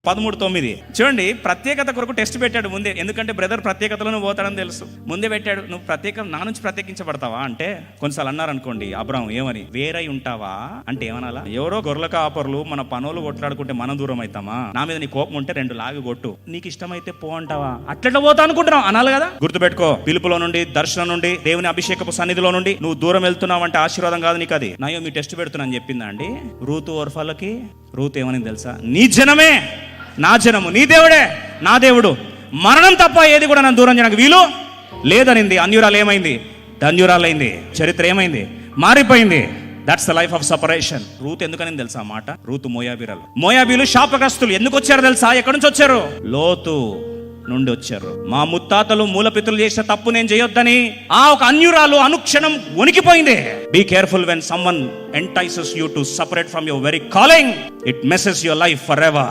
13:9 చూడండి. ప్రత్యేకత కొరకు టెస్ట్ పెట్టాడు ముందే, ఎందుకంటే బ్రదర్ ప్రత్యేకతలను పోతాడని తెలుసు. ముందే పెట్టాడు, నువ్వు నా నుంచి ప్రత్యేకించబడతావా అంటే. కొన్నిసార్లు అన్నారు అనుకోండి అబ్రాహం, ఏమని వేరై ఉంటావా అంటే ఏమనాలా? ఎవరో గొర్రెల కాపర్లు మన పనులు కొట్లాడుకుంటే మనం దూరం అవుతామా? నా మీద నీ కోపం ఉంటే 2 లాగి కొట్టు, నీకు ఇష్టమైతే పో అంటావా? అట్లా పోతా అనుకుంటున్నావు అనాలి కదా. గుర్తుపెట్టుకో, పిలుపులో నుండి, దర్శనం నుండి, దేవుని అభిషేకపు సన్నిధిలో నుండి నువ్వు దూరం వెళ్తున్నావు అంటే ఆశీర్వాదం కాదు నీకు అది. నాయో మీ టెస్ట్ పెడుతున్నా చెప్పిందా అండి రూతు ఓర్ఫాలకి? రూతు ఏమని తెలుసా? నీ జనమే నా జనము, నీ దేవుడే నా దేవుడు, మరణం తప్ప ఏది కూడా నన్ను దూరం చేయడానికి వీలు లేదనింది. అన్యురాలు ఏమైంది? ధన్యురాలైంది. చరిత్ర ఏమైంది? మారిపోయింది. That's the life of separation. Ruth ఎందుకని తెలుసా మాట? రూతు మోయాబీరాలు. మోయాబీలు శాపగ్రస్తులు. ఎందుకు వచ్చారో తెలుసా? ఎక్కడి నుంచి వచ్చారు? లోతు నుండి వచ్చారు. మా ముత్తాతలు మూలపితరులు చేసిన తప్పు నేను చేయొద్దని ఆ ఒక అన్యురాలు అనుక్షణం వణికిపోయింది. Be careful when someone entices you to separate from your very calling. It messes your life forever.